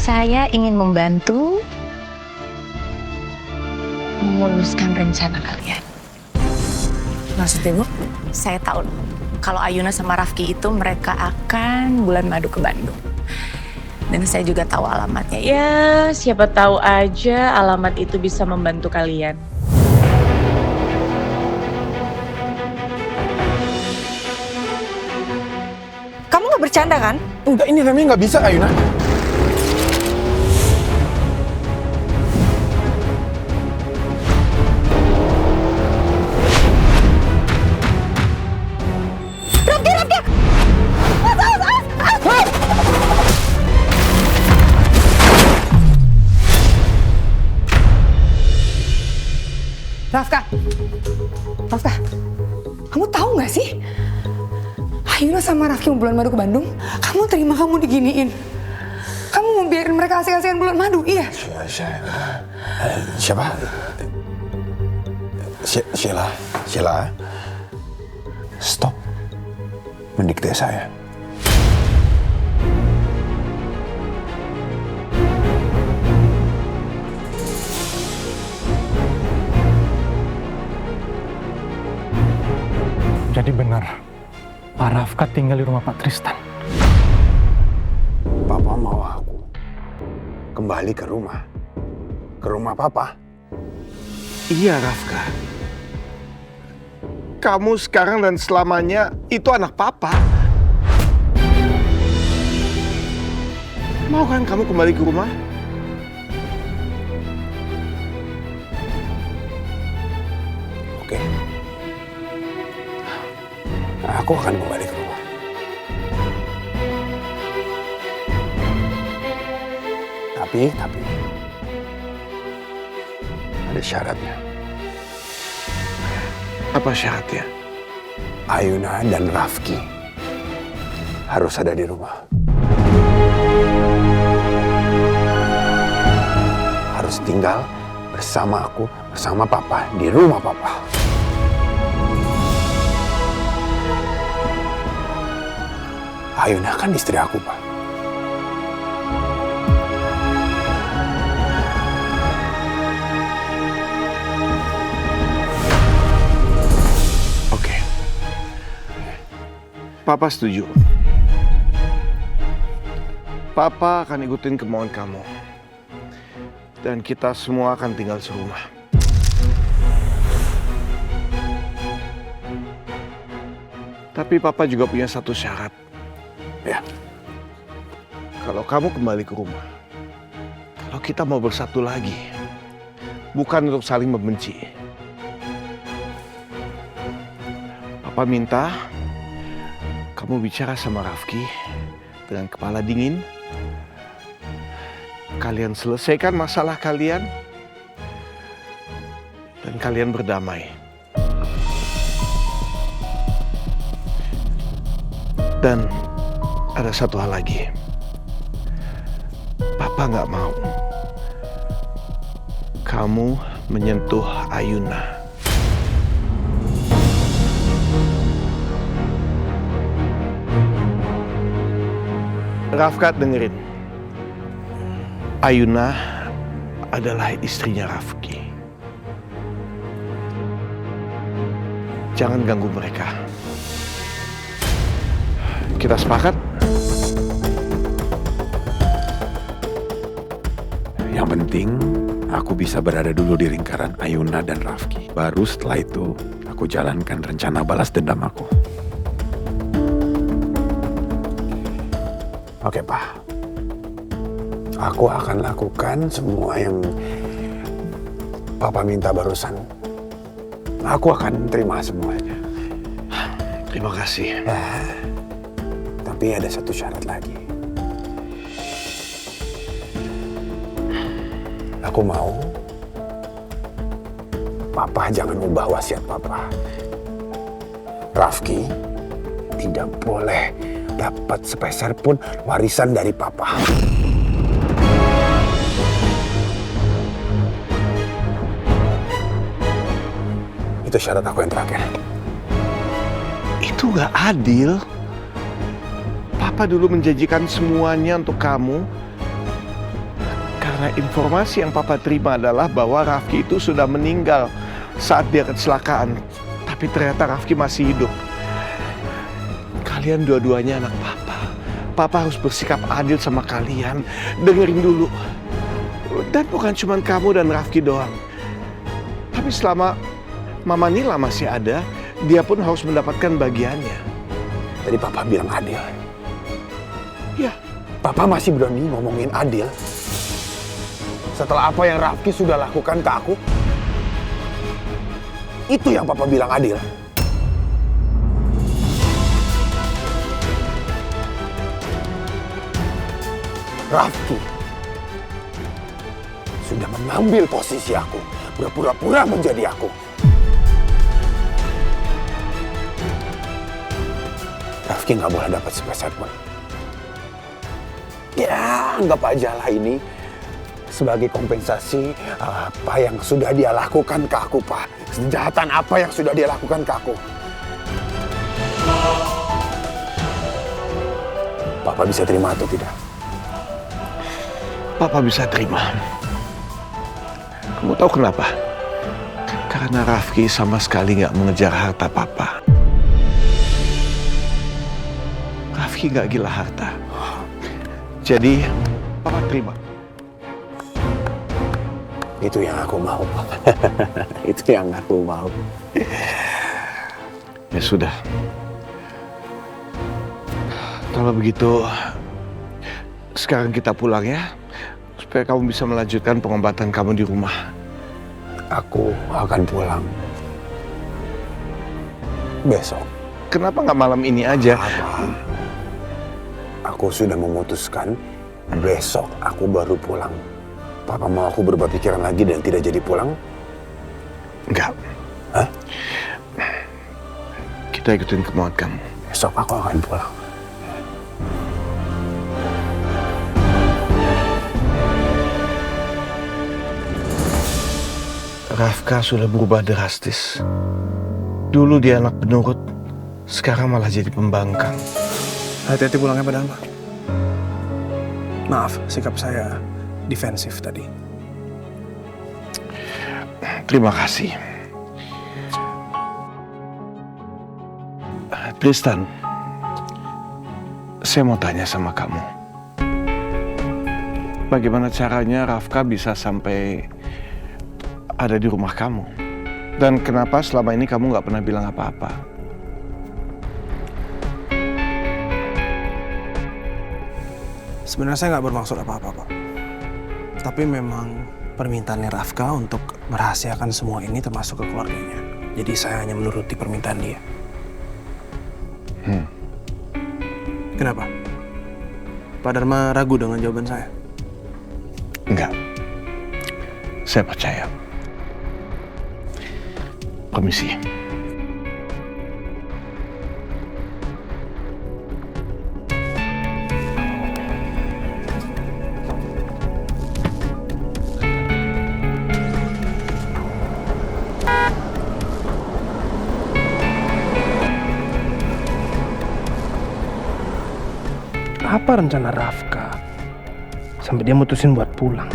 Saya ingin membantu memuluskan rencana kalian. Maksud Ibu? Saya tahu kalau Ayuna sama Rafki itu mereka akan bulan madu ke Bandung. Dan saya juga tahu alamatnya. Ya, siapa tahu aja alamat itu bisa membantu kalian. Kamu nggak bercanda kan? Enggak, ini remnya nggak bisa, Ayuna. Rafka, kamu tahu nggak sih? Ayuna sama Rafki mau bulan madu ke Bandung. Kamu terima kamu diginiin. Kamu mau biarin mereka asik-asikan bulan madu, iya? Siapa? Sheila. Stop mendikte saya. Jadi benar, Pak Rafka tinggal di rumah Pak Tristan. Papa mau aku kembali ke rumah Papa. Iya, Rafka. Kamu sekarang dan selamanya itu anak Papa. Mau kan kamu kembali ke rumah? Oke. Aku akan kembali ke rumah. Tapi ada syaratnya. Apa syaratnya? Ayuna dan Rafki harus ada di rumah. Harus tinggal bersama aku, bersama Papa, di rumah Papa. Ayuna kan istri aku, Pak. Oke. Papa setuju. Papa akan ikutin kemauan kamu. Dan kita semua akan tinggal serumah. Tapi Papa juga punya satu syarat. Ya. Kalau kamu kembali ke rumah, kalau kita mau bersatu lagi, bukan untuk saling membenci. Papa minta kamu bicara sama Rafki dengan kepala dingin. Kalian selesaikan masalah kalian dan kalian berdamai. Dan ada satu hal lagi. Papa nggak mau kamu menyentuh Ayuna. Rafka, dengerin. Ayuna adalah istrinya Rafki. Jangan ganggu mereka. Kita sepakat? Yang penting aku bisa berada dulu di lingkaran Ayuna dan Rafki. Baru setelah itu aku jalankan rencana balas dendam aku. Oke, Pak. Aku akan lakukan semua yang Papa minta barusan. Aku akan terima semuanya. Terima kasih. Tapi ada satu syarat lagi. Aku mau Papa jangan ubah wasiat Papa. Rafki tidak boleh dapat sepeser pun warisan dari Papa. Itu syarat aku yang terakhir. Itu gak adil. Papa dulu menjanjikan semuanya untuk kamu. Karena informasi yang Papa terima adalah bahwa Rafki itu sudah meninggal saat dia kecelakaan. Tapi ternyata Rafki masih hidup. Kalian dua-duanya anak Papa. Papa harus bersikap adil sama kalian. Dengerin dulu. Dan bukan cuma kamu dan Rafki doang. Tapi selama Mama Nila masih ada, dia pun harus mendapatkan bagiannya. Jadi Papa bilang adil. Ya, Papa masih berani ngomongin adil? Setelah apa yang Rafki sudah lakukan ke aku? Itu yang Papa bilang adil. Rafki sudah mengambil posisi aku, berpura-pura menjadi aku. Rafki nggak boleh dapat sepeser pun. Ya, anggap aja lah ini sebagai kompensasi apa yang sudah dia lakukan ke aku, Pak. Kejahatan apa yang sudah dia lakukan ke aku. Papa bisa terima atau tidak? Papa bisa terima. Kamu tahu kenapa? Karena Rafki sama sekali nggak mengejar harta Papa. Rafki nggak gila harta. Jadi, Papa terima. Itu yang aku mau. Itu yang aku mau. Ya sudah. Kalau begitu, sekarang kita pulang ya. Supaya kamu bisa melanjutkan pengobatan kamu di rumah. Aku akan pulang besok. Kenapa nggak malam ini aja? Apa? Aku sudah memutuskan besok aku baru pulang. Papa mau aku berubah pikiran lagi dan tidak jadi pulang? Enggak. Hah? Kita ikutin kemauan kamu. Besok aku akan pulang. Rafka sudah berubah drastis. Dulu dia anak penurut, sekarang malah jadi pembangkang. Hati-hati pulangnya Pak Dharma. Maaf, sikap saya defensif tadi. Terima kasih. Tristan, saya mau tanya sama kamu. Bagaimana caranya Rafka bisa sampai ada di rumah kamu? Dan kenapa selama ini kamu nggak pernah bilang apa-apa? Sebenarnya saya nggak bermaksud apa-apa, Pak. Tapi memang permintaannya Rafka untuk merahasiakan semua ini termasuk ke keluarganya. Jadi saya hanya menuruti permintaan dia. Kenapa? Pak Dharma ragu dengan jawaban saya? Enggak. Saya percaya. Komisi. Apa rencana Rafka sampai dia mutusin buat pulang?